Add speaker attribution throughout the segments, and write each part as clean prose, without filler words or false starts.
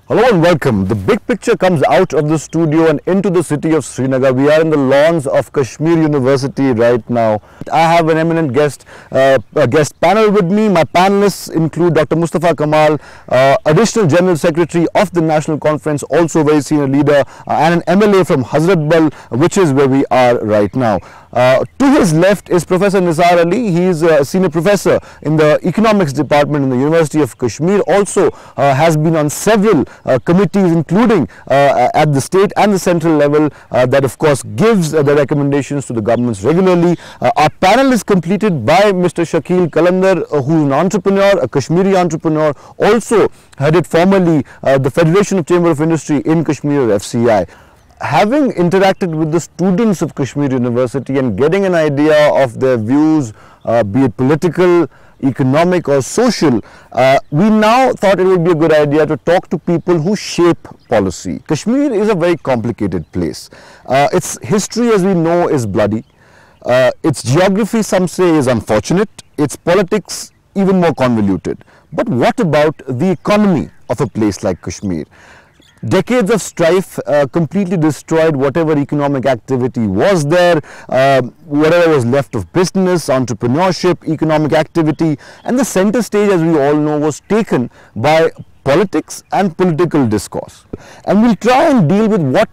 Speaker 1: Hello and welcome. The big picture comes out of the studio and into the city of Srinagar. We are in the lawns of Kashmir University right now. I have an eminent guest panel with me. My panelists include Dr. Mustafa Kamal, Additional General Secretary of the National Conference, also a very senior leader, and an MLA from Hazratbal, which is where we are right now. To his left is Professor Nissar. He is a senior professor in the economics department in the University of Kashmir. Also has been on several committees, including at the state and the central level, that of course gives the recommendations to the governments regularly. Our panel is completed by Mr. Shakeel, Qalandar, who is an entrepreneur, a Kashmiri entrepreneur, also headed formerly the Federation of Chamber of Industry in Kashmir, FCI. Having interacted with the students of Kashmir University and getting an idea of their views, be it political, economic or social, we now thought it would be a good idea to talk to people who shape policy. Kashmir is a very complicated place. Its history, as we know, is bloody. Its geography, some say, is unfortunate. Its politics, even more convoluted. But what about the economy of a place like Kashmir? Decades of strife completely destroyed whatever economic activity was there, whatever was left of business, entrepreneurship, economic activity, and the center stage, as we all know, was taken by politics and political discourse. And we'll try and deal with what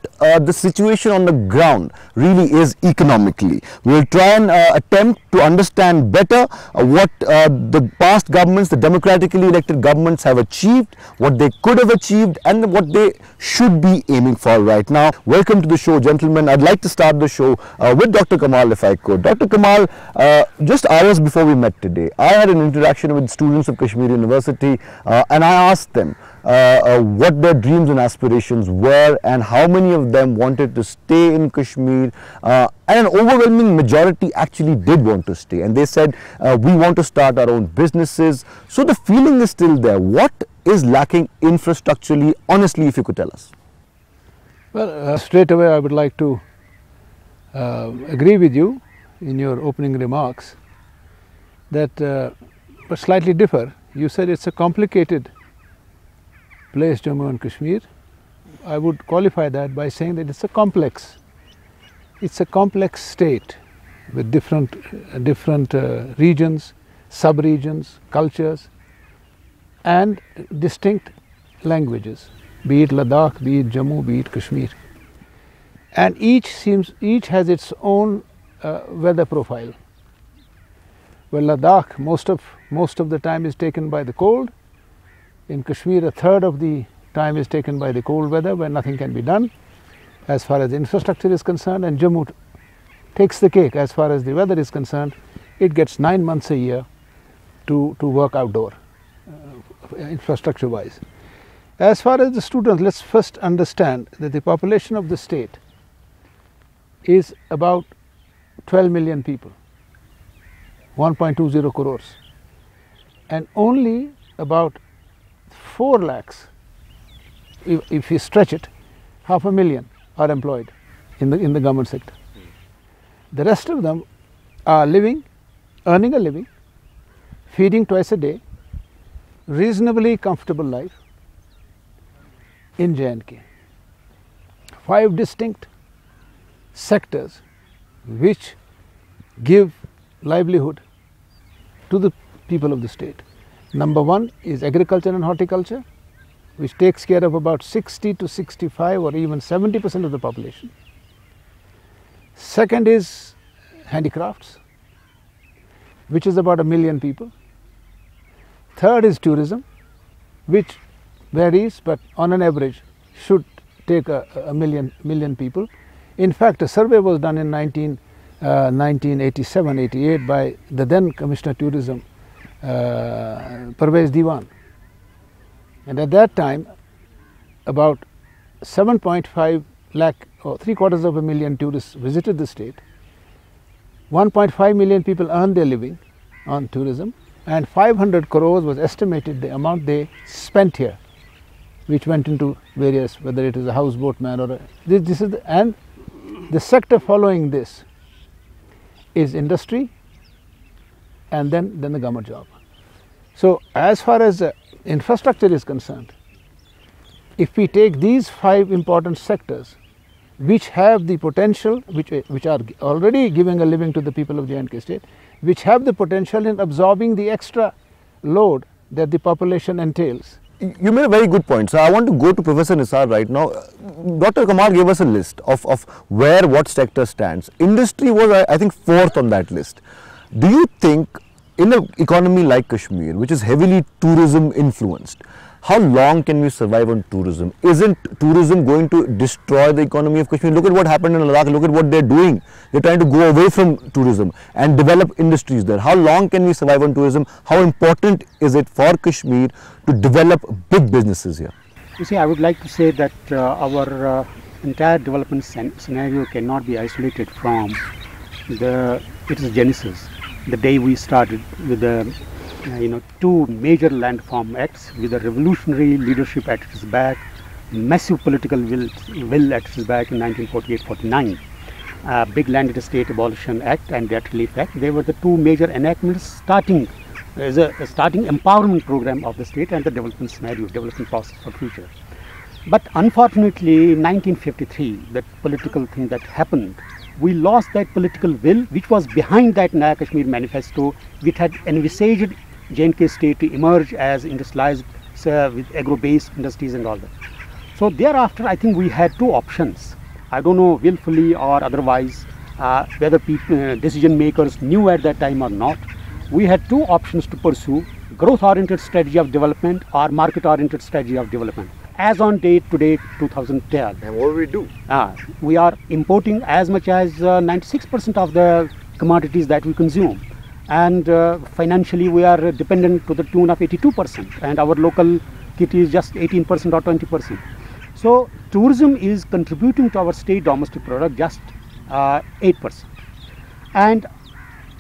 Speaker 1: the situation on the ground really is economically. We'll try and attempt to understand better what the past governments, the democratically elected governments have achieved, what they could have achieved, and what they should be aiming for right now. Welcome to the show, gentlemen. I'd like to start the show with Dr. Kamal, if I could. Dr. Kamal, just hours before we met today, I had an interaction with students of Kashmir University and I asked them what their dreams and aspirations were and how many of them wanted to stay in Kashmir, and an overwhelming majority actually did want to stay, and they said we want to start our own businesses. So the feeling is still there. What is lacking infrastructurally, honestly, if you could tell us?
Speaker 2: Well, straight away I would like to agree with you in your opening remarks that but slightly differ. You said it's a complicated place, Jammu and Kashmir. I would qualify that by saying that it's a complex state with different regions, sub-regions, cultures and distinct languages, be it Ladakh, be it Jammu, be it Kashmir, and each has its own weather profile. Well, Ladakh most of the time is taken by the cold. In Kashmir, a third of the time is taken by the cold weather, where nothing can be done as far as infrastructure is concerned, and Jammu takes the cake as far as the weather is concerned. It gets 9 months a year to work outdoor, infrastructure wise. As far as the students, let's first understand that the population of the state is about 12 million people, 1.20 crores, and only about 4 lakhs, if you stretch it, 500,000 are employed in the government sector. The rest of them are earning a living, feeding twice a day, reasonably comfortable life in J&K. 5 distinct sectors which give livelihood to the people of the state. Number 1 is agriculture and horticulture, which takes care of about 60 to 65 or even 70% of the population. Second is handicrafts, which is about 1 million people. Third is tourism, which varies, but on an average should take a million people. In fact, a survey was done in 1987-88 by the then Commissioner Tourism, Parvez Diwan, and at that time about 7.5 lakh or 750,000 tourists visited the state. 1.5 million people earned their living on tourism, and 500 crores was estimated the amount they spent here, which went into various, whether it is a houseboatman or and the sector following this is industry, and then the government job. So as far as infrastructure is concerned, if we take these 5 important sectors which have the potential, which are already giving a living to the people of J&K state, which have the potential in absorbing the extra load that the population entails.
Speaker 1: You made a very good point. So I want to go to Professor Nissar right now. Dr. Kamal gave us a list of where what sector stands. Industry was, I think, 4th on that list. Do you think in an economy like Kashmir, which is heavily tourism influenced, how long can we survive on tourism? Isn't tourism going to destroy the economy of Kashmir? Look at what happened in Ladakh. Look at what they're doing. They're trying to go away from tourism and develop industries there. How long can we survive on tourism? How important is it for Kashmir to develop big businesses here?
Speaker 3: You see, I would like to say that our entire development scenario cannot be isolated from its genesis. The day we started with the 2 major landform acts with a revolutionary leadership at its back, massive political will at its back in 1948-49. Big Landed Estate Abolition Act and Debt Relief Act, they were the 2 major enactments starting as a starting empowerment program of the state and the development scenario, development process for future. But unfortunately, in 1953, that political thing that happened, we lost that political will which was behind that Naya Kashmir manifesto, which had envisaged J&K state to emerge as industrialized with agro-based industries and all that. So thereafter, I think we had 2 options. I don't know willfully or otherwise whether decision makers knew at that time or not. We had 2 options to pursue: growth-oriented strategy of development or market-oriented strategy of development. As on date today, 2012.
Speaker 1: And what do we do?
Speaker 3: We are importing as much as 96% of the commodities that we consume. And financially we are dependent to the tune of 82%, and our local kit is just 18% or 20%. So tourism is contributing to our state domestic product just 8%. And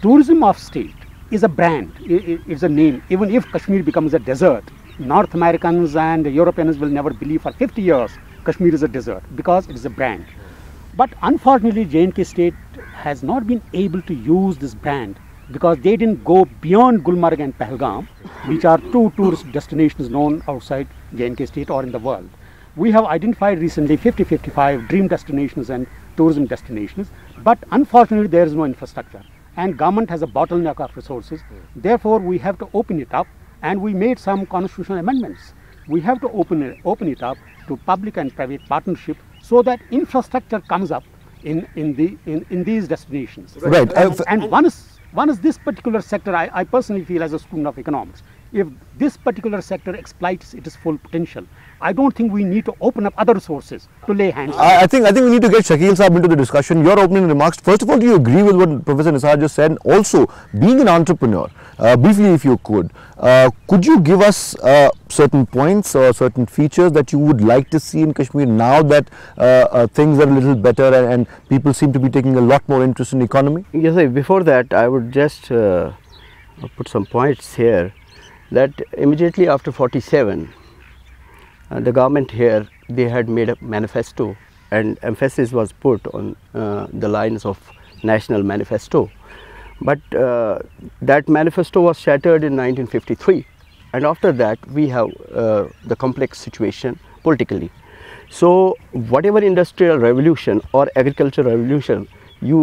Speaker 3: tourism of state is a brand, it's a name. Even if Kashmir becomes a desert, North Americans and Europeans will never believe for 50 years Kashmir is a desert, because it is a brand. But unfortunately, J&K state has not been able to use this brand because they didn't go beyond Gulmarg and Pahalgam, which are 2 tourist destinations known outside J&K state or in the world. We have identified recently 50-55 dream destinations and tourism destinations, but unfortunately there is no infrastructure and government has a bottleneck of resources. Therefore, we have to open it up, and we made some constitutional amendments. We have to open it up to public and private partnership so that infrastructure comes up in these destinations.
Speaker 1: Right.
Speaker 3: And one is this particular sector. I personally feel, as a student of economics, if this particular sector exploits its full potential, I don't think we need to open up other sources to lay hands on.
Speaker 1: I think we need to get Shakeel Saab into the discussion. Your opening remarks. First of all, do you agree with what Professor Nissar just said? Also, being an entrepreneur, briefly if you could you give us certain points or certain features that you would like to see in Kashmir now that things are a little better and people seem to be taking a lot more interest in the economy?
Speaker 4: Yes, before that I would just put some points here, that immediately after 47, the government here, they had made a manifesto and emphasis was put on the lines of national manifesto. But that manifesto was shattered in 1953, and after that we have the complex situation politically. So whatever industrial revolution or agricultural revolution you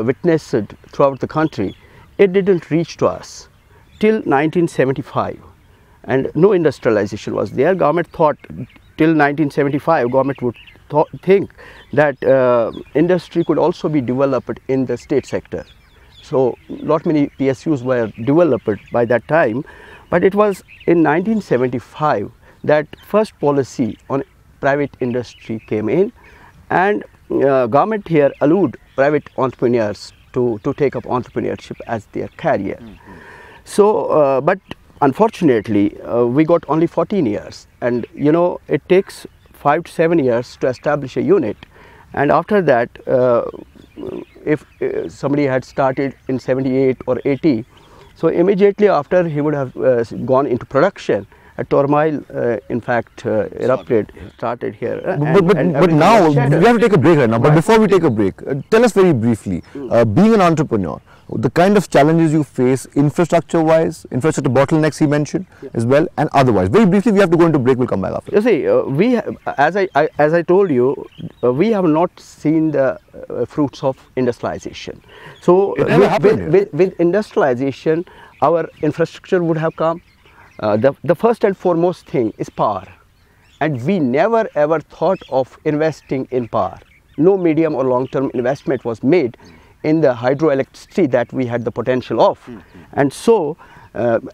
Speaker 4: witnessed throughout the country, it didn't reach to us till 1975, and no industrialization was there. Government thought till 1975 government would think that industry could also be developed in the state sector. So not many PSUs were developed by that time, but it was in 1975 that first policy on private industry came in, and government here allowed private entrepreneurs to take up entrepreneurship as their career. So but unfortunately we got only 14 years, and it takes 5 to 7 years to establish a unit, and after that if somebody had started in 78 or 80, so immediately after he would have gone into production, a turmoil, in fact, started here.
Speaker 1: But now, we have to take a break right now. But before we take a break, tell us very briefly, being an entrepreneur, the kind of challenges you face infrastructure-wise, infrastructure bottlenecks he mentioned as well, and otherwise. Very briefly, we have to go into break. We'll come back after.
Speaker 4: You see, as I told you, we have not seen the fruits of industrialization. So with industrialization, our infrastructure would have come. The first and foremost thing is power, and we never ever thought of investing in power. No medium or long-term investment was made in the hydroelectricity that we had the potential of, and so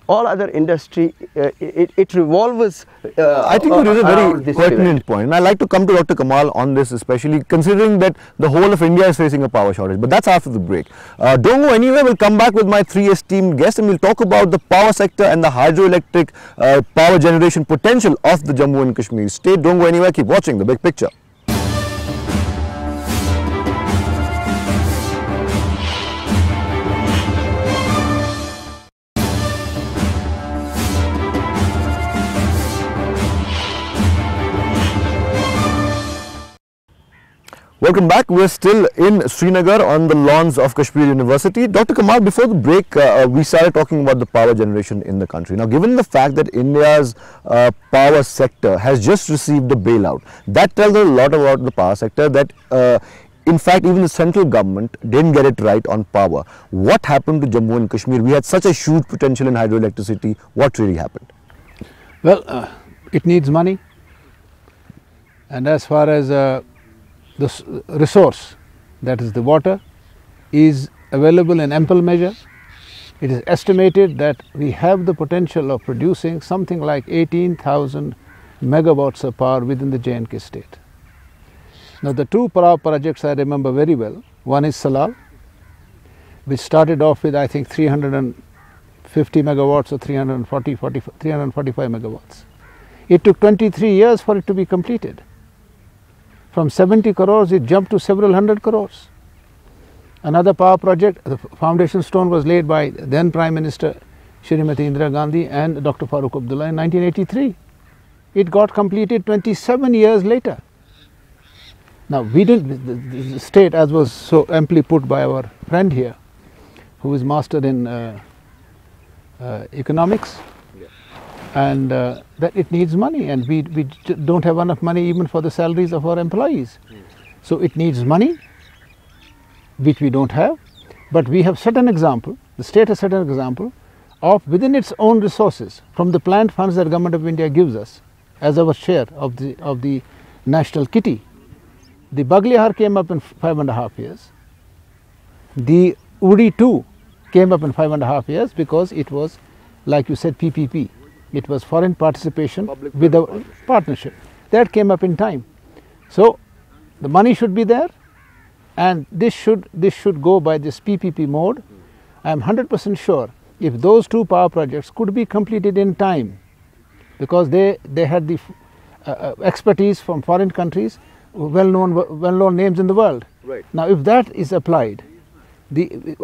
Speaker 4: all other industry, it revolves.
Speaker 1: I think it is a very pertinent point, and I like to come to Dr. Kamal on this, especially considering that the whole of India is facing a power shortage. But that's after the break. Don't go anywhere. We'll come back with my three esteemed guests, and we'll talk about the power sector and the hydroelectric power generation potential of the Jammu and Kashmir state. Don't go anywhere. Keep watching The Big Picture. Welcome back. We're still in Srinagar on the lawns of Kashmir University. Dr. Kamal, before the break, we started talking about the power generation in the country. Now, given the fact that India's power sector has just received a bailout, that tells a lot about the power sector, that in fact, even the central government didn't get it right on power. What happened to Jammu and Kashmir? We had such a huge potential in hydroelectricity. What really happened?
Speaker 2: Well, it needs money, and as far as the resource, that is the water, is available in ample measure. It is estimated that we have the potential of producing something like 18,000 megawatts of power within the J&K state. Now, the two power projects I remember very well. One is Salal, which started off with, I think, 350 megawatts or 345 megawatts. It took 23 years for it to be completed. From 70 crores, it jumped to several hundred crores. Another power project, the foundation stone was laid by then Prime Minister Shrimati Indira Gandhi and Dr. Farooq Abdullah in 1983. It got completed 27 years later. Now, we didn't, the state, as was so amply put by our friend here, who is mastered in economics, and that it needs money, and we don't have enough money even for the salaries of our employees. So it needs money, which we don't have, but we have set an example, the state has set an example of within its own resources, from the plant funds that Government of India gives us as our share of the national kitty. The Baglihar came up in 5.5 years. The Uri 2 came up in 5.5 years because it was, like you said, PPP. It was foreign participation with a partnership. That came up in time. So the money should be there, and this should go by this PPP mode. I am 100% sure if those two power projects could be completed in time, because they had the expertise from foreign countries, well-known names in the world.
Speaker 1: Right.
Speaker 2: Now, if that is applied, the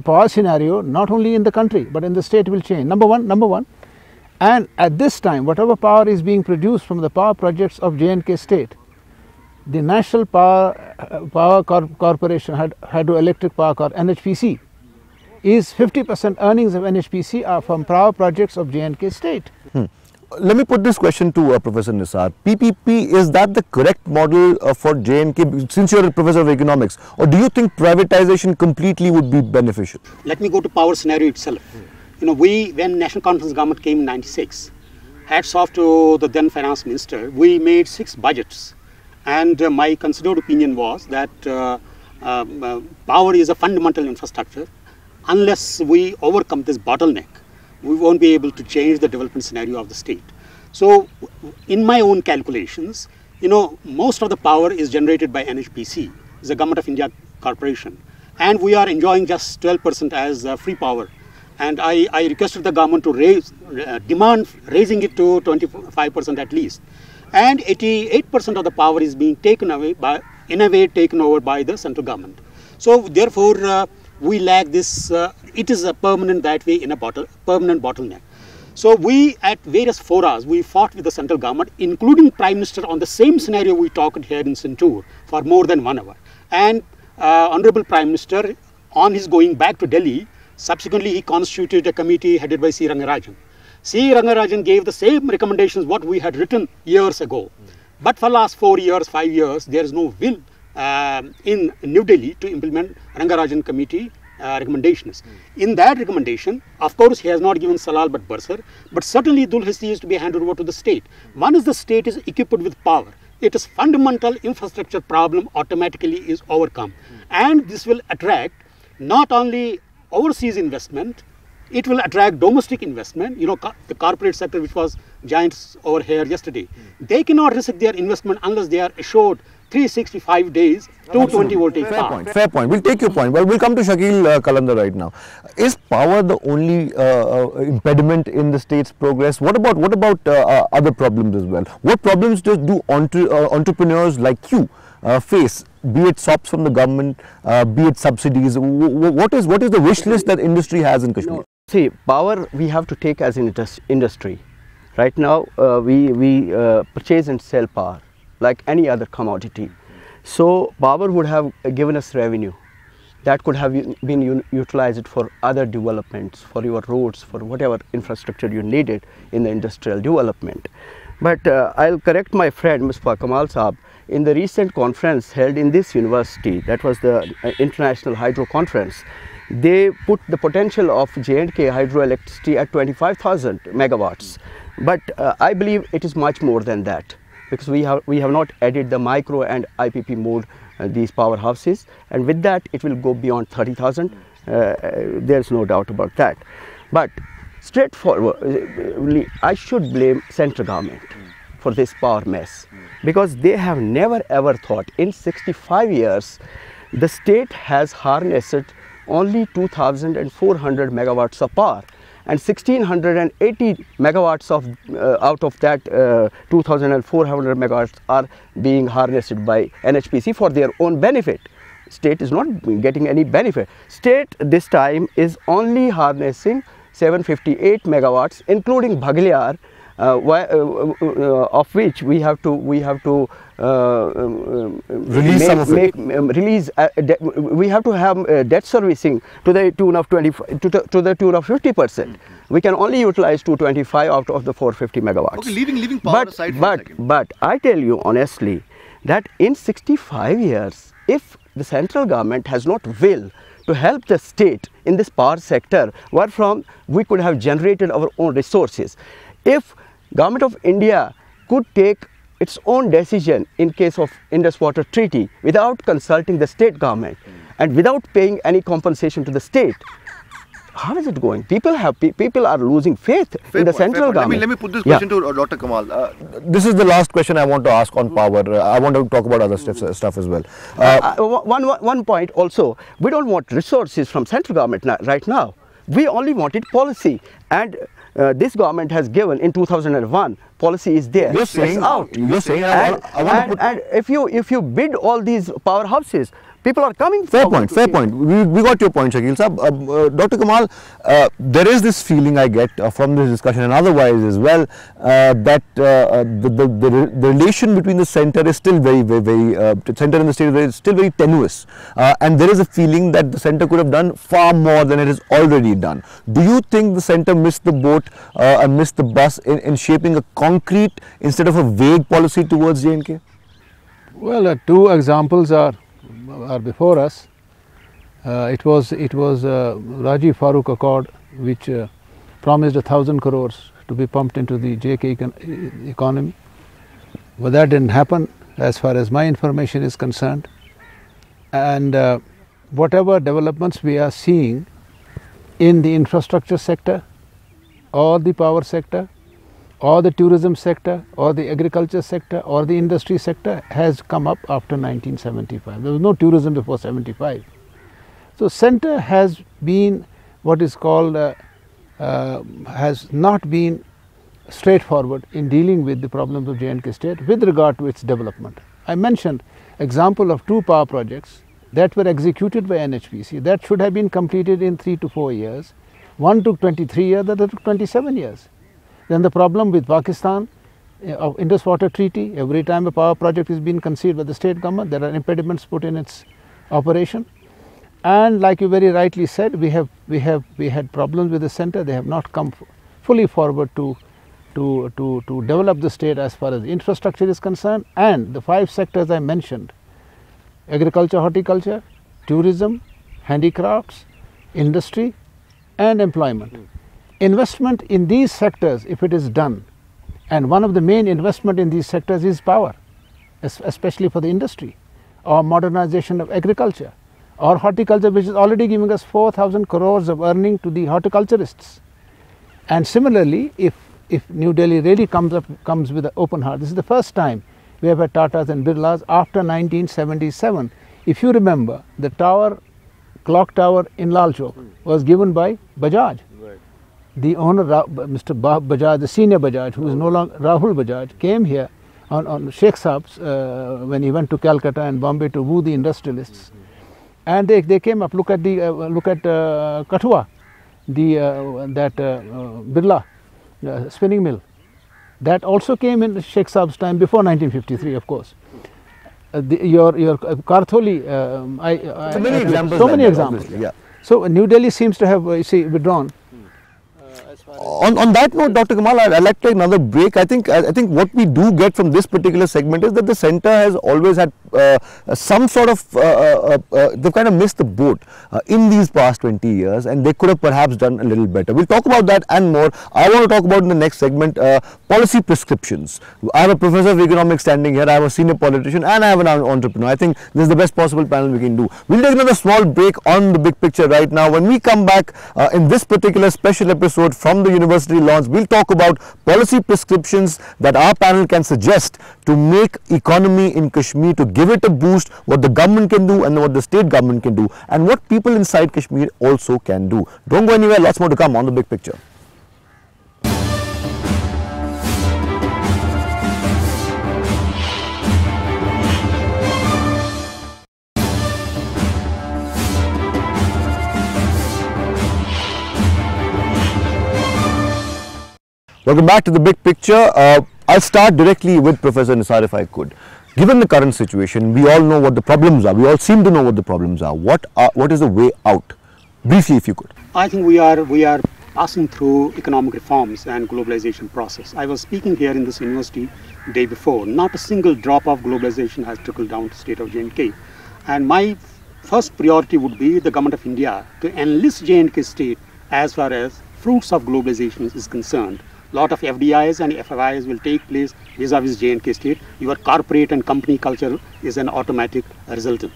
Speaker 2: power scenario not only in the country but in the state will change. Number one. And at this time, whatever power is being produced from the power projects of J&K state, the National Power Corporation, Hydroelectric Power Corporation, NHPC, is 50% earnings of NHPC are from power projects of J&K state.
Speaker 1: Let me put this question to Professor Nissar. PPP, is that the correct model for J&K, since you are a professor of economics, or do you think privatization completely would be beneficial?
Speaker 3: Let me go to power scenario itself. You know, when National Conference government came in '96, hats off to the then finance minister, we made 6 budgets, and my considered opinion was that power is a fundamental infrastructure. Unless we overcome this bottleneck, we won't be able to change the development scenario of the state. So, in my own calculations, you know, most of the power is generated by NHPC, the Government of India Corporation, and we are enjoying just 12% as free power. And I requested the government to demand raising it to 25% at least. And 88% of the power is being taken away in a way taken over by the central government. So therefore, we lack this. It is a permanent that way in a permanent bottleneck. So we, at various forums, we fought with the central government, including Prime Minister, on the same scenario we talked here in Santur for more than 1 hour. And Honorable Prime Minister, on his going back to Delhi, subsequently he constituted a committee headed by C. Rangarajan. C. Rangarajan gave the same recommendations what we had written years ago. But for last 4 years, 5 years, there is no will in New Delhi to implement Rangarajan committee recommendations. In that recommendation, of course, he has not given Salal but Bursar, but certainly Dhul Hissi is to be handed over to the state. One is the state is equipped with power. Its fundamental infrastructure problem automatically is overcome. And this will attract not only overseas investment, it will attract domestic investment. You know, the corporate sector, which was giants over here yesterday, they cannot risk their investment unless they are assured 365 days, 220 voltage power.
Speaker 1: Fair point. We'll take your point. Well, we'll come to Shakeel Qalandar right now. Is power the only impediment in the state's progress? What about other problems as well? What problems do entrepreneurs like you face? Be it SOPs from the government, be it subsidies. What is the wish list that industry has in Kashmir?
Speaker 4: No, see, power we have to take as an industry. Right now, we purchase and sell power like any other commodity. So power would have given us revenue that could have been utilized for other developments, for your roads, for whatever infrastructure you needed in the industrial development. But I'll correct my friend Mustafa Kamal Saab. In the recent conference held in this university, that was the International Hydro Conference, they put the potential of J&K hydroelectricity at 25,000 megawatts. But I believe it is much more than that, because we have not added the micro and IPP mode these powerhouses, and with that it will go beyond 30,000. There's no doubt about that. But straightforward, I should blame central government for this power mess, because they have never ever thought in 65 years the state has harnessed only 2,400 megawatts of power, and 1,680 megawatts of out of that 2,400 megawatts are being harnessed by NHPC for their own benefit. State is not getting any benefit. State this time is only harnessing 758 megawatts, including Bhagliar, of which we have to release some of it. We have to have debt servicing to the tune of 50%. We can only utilize 225 out of the 450 megawatts.
Speaker 5: Okay, leaving power aside for a second.
Speaker 4: But I tell you honestly that in 65 years, if the central government has not will to help the state in this power sector, wherefrom we could have generated our own resources. If Government of India could take its own decision in case of Indus Water Treaty without consulting the state government and without paying any compensation to the state, how is it going? People are losing faith in the central government.
Speaker 5: Let me put this question to Dr. Kamal.
Speaker 1: This is the last question I want to ask on power. I want to talk about other stuff as well.
Speaker 4: One point also, we don't want resources from central government right now. We only wanted policy, and this government has given in 2001. Policy is there.
Speaker 1: You're saying
Speaker 4: out.
Speaker 1: You're saying
Speaker 4: and if you bid all these powerhouses, people are coming.
Speaker 1: Fair point. We got your point, Shakeel Saab. Dr. Kamal, there is this feeling I get from this discussion and otherwise as well, that the relation between the centre is still very centre and the state is still very tenuous, and there is a feeling that the centre could have done far more than it has already done. Do you think the centre missed the boat and missed the bus in shaping a concrete instead of a vague policy towards J&K?
Speaker 2: Well, two examples are before us. It was Rajiv Farooq Accord, which promised 1,000 crores to be pumped into the JK economy. But that didn't happen as far as my information is concerned. And whatever developments we are seeing in the infrastructure sector or the power sector or the tourism sector or the agriculture sector or the industry sector has come up after 1975. There was no tourism before 75. So centre has been what is called has not been straightforward in dealing with the problems of J&K state with regard to its development. I mentioned example of two power projects that were executed by NHPC that should have been completed in 3 to 4 years. One took 23 years, the other took 27 years. Then the problem with Pakistan of Indus Water Treaty, every time a power project is being conceived by the state government, there are impediments put in its operation. And like you very rightly said, we had problems with the center. They have not come fully forward to develop the state as far as the infrastructure is concerned. And the 5 sectors I mentioned: agriculture, horticulture, tourism, handicrafts, industry, and employment. Investment in these sectors, if it is done, and one of the main investment in these sectors is power, especially for the industry, or modernization of agriculture, or horticulture, which is already giving us 4,000 crores of earning to the horticulturists. And similarly, if New Delhi really comes with an open heart, this is the first time we have had Tatas and Birlas after 1977. If you remember, the clock tower in Lal Chowk was given by Bajaj. Right. The owner, Mr. Bajaj, the senior Bajaj, who is no longer Rahul Bajaj, came here on Sheikh Saab's when he went to Calcutta and Bombay to woo the industrialists. And they came up. Look at Kathua, that Birla spinning mill. That also came in Sheikh Saab's time before 1953, of course. Your Kartholi,
Speaker 1: so many examples.
Speaker 2: So many examples.
Speaker 1: Yeah.
Speaker 2: So New Delhi seems to have withdrawn.
Speaker 1: On that note, Dr. Kamal, I'd like to take another break. I think what we do get from this particular segment is that the centre has always had some sort of, they've kind of missed the boat in these past 20 years, and they could have perhaps done a little better. We'll talk about that and more. I want to talk about in the next segment policy prescriptions. I have a professor of economics standing here, I have a senior politician, and I have an entrepreneur. I think this is the best possible panel we can do. We'll take another small break on the big picture right now. When we come back in this particular special episode from the university launch, we'll talk about policy prescriptions that our panel can suggest to make economy in Kashmir, to give it a boost, what the government can do and what the state government can do, and what people inside Kashmir also can do. Don't go anywhere, lots more to come on the big picture. Welcome back to the big picture. I'll start directly with Professor Nissar if I could. Given the current situation, we all know what the problems are. We all seem to know what the problems are. What is the way out? Briefly, if you could.
Speaker 3: I think we are passing through economic reforms and globalization process. I was speaking here in this university day before. Not a single drop of globalization has trickled down to state of J&K. And my first priority would be the government of India to enlist J&K state as far as fruits of globalization is concerned. Lot of FDIs and FIIs will take place vis-a-vis J&K state. Your corporate and company culture is an automatic resultant.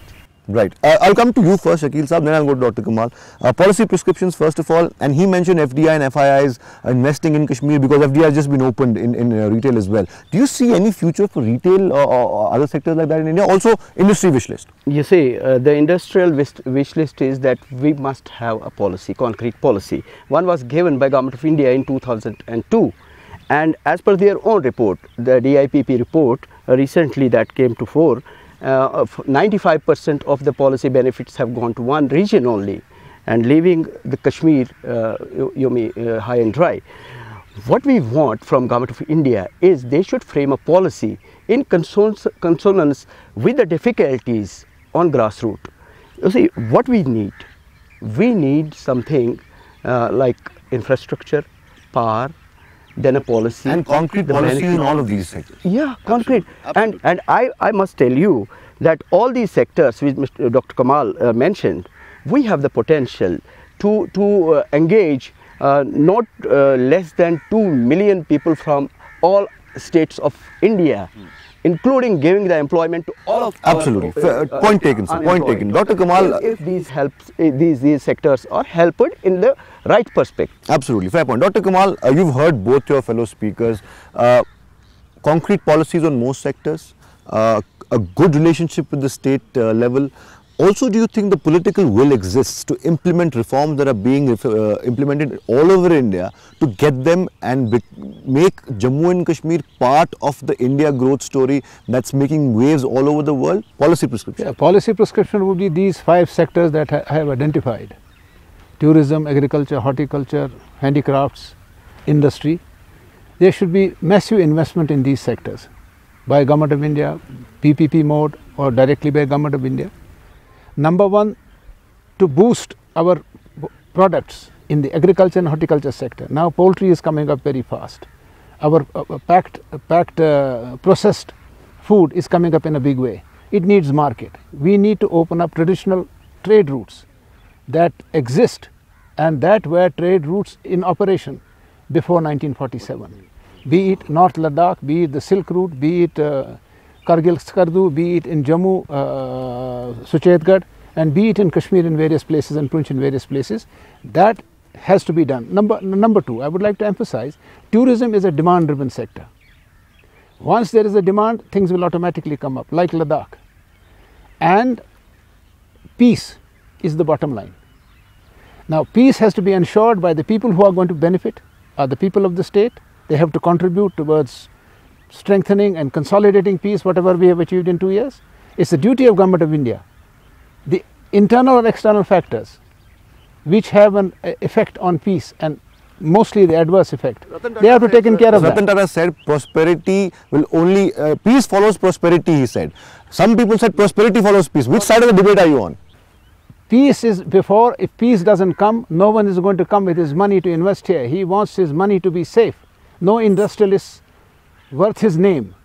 Speaker 1: Right. I'll come to you first, Shakeel Saab, then I'll go to Dr. Kamal. Policy prescriptions first of all, and he mentioned FDI and FIIs investing in Kashmir because FDI has just been opened in retail as well. Do you see any future for retail or other sectors like that in India? Also, industry wish list.
Speaker 4: You see, the industrial wish list is that we must have a policy, concrete policy. One was given by Government of India in 2002, and as per their own report, the DIPP report recently that came to fore, 95% of the policy benefits have gone to one region only, and leaving the Kashmir high and dry. What we want from Government of India is they should frame a policy in consonance with the difficulties on grassroots. You see, what we need something like infrastructure, power, then a policy.
Speaker 1: And concrete policy in all of these sectors.
Speaker 4: Yeah, concrete. Absolutely. And I must tell you that all these sectors which Dr. Kamal mentioned, we have the potential to engage not less than 2 million people from all states of India, including giving the employment to all of
Speaker 1: absolutely. Point taken, sir. Point taken. Dr. Kamal,
Speaker 4: if these sectors are helped in the right perspective.
Speaker 1: Absolutely, fair point. Dr. Kamal, you've heard both your fellow speakers. Concrete policies on most sectors, a good relationship with the state level. Also, do you think the political will exists to implement reforms that are being implemented all over India to get them and make Jammu and Kashmir part of the India growth story that's making waves all over the world? Policy prescription.
Speaker 2: Yeah, policy prescription would be these 5 sectors that I have identified: tourism, agriculture, horticulture, handicrafts, industry, there should be massive investment in these sectors by Government of India, PPP mode or directly by Government of India. Number one, to boost our products in the agriculture and horticulture sector. Now poultry is coming up very fast. Our packed processed food is coming up in a big way. It needs market. We need to open up traditional trade routes that exist and that were trade routes in operation before 1947. Be it North Ladakh, be it the Silk Route, be it Kargil Skardu, be it in Jammu, Suchetgarh, and be it in Kashmir in various places and Punch in various places. That has to be done. Number two, I would like to emphasize, tourism is a demand driven sector. Once there is a demand, things will automatically come up, like Ladakh. And peace is the bottom line. Now peace has to be ensured by the people who are going to benefit, are the people of the state. They have to contribute towards strengthening and consolidating peace, whatever we have achieved in 2 years. It's the duty of Government of India. The internal or external factors which have an effect on peace and mostly the adverse effect, they have to take care of that.
Speaker 1: Ratan Tata said prosperity will only, peace follows prosperity, he said. Some people said prosperity follows peace. Which side of the debate are you on?
Speaker 2: Peace is before. If peace doesn't come, no one is going to come with his money to invest here. He wants his money to be safe. No industrialist worth his name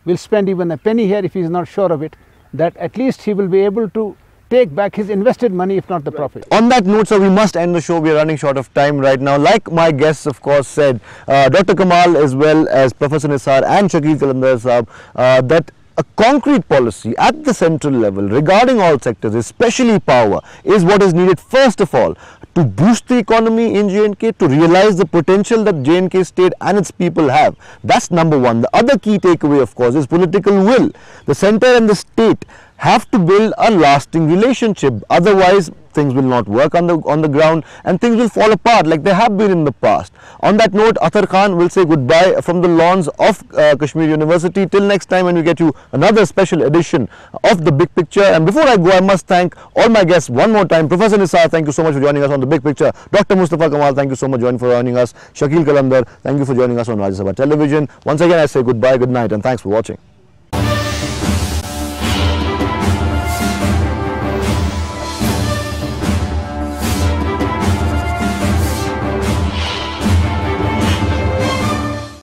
Speaker 2: will spend even a penny here if he is not sure of it, that at least he will be able to take back his invested money, if not the profit.
Speaker 1: On that note, sir, we must end the show. We are running short of time right now. Like my guests, of course, said, Dr. Kamal as well as Professor Nissar and Shakeel Qalandar Sahab, that a concrete policy at the central level regarding all sectors, especially power, is what is needed first of all to boost the economy in J&K, to realize the potential that J&K state and its people have. That's number one. The other key takeaway, of course, is political will. The centre and the state have to build a lasting relationship. Otherwise, things will not work on the ground and things will fall apart like they have been in the past. On that note, Athar Khan will say goodbye from the lawns of Kashmir University. Till next time when we get you another special edition of The Big Picture. And before I go, I must thank all my guests one more time. Professor Nissar, thank you so much for joining us on The Big Picture. Dr. Mustafa Kamal, thank you so much for joining us. Shakeel Qalandar, thank you for joining us on Rajya Sabha Television. Once again, I say goodbye, good night, and thanks for watching.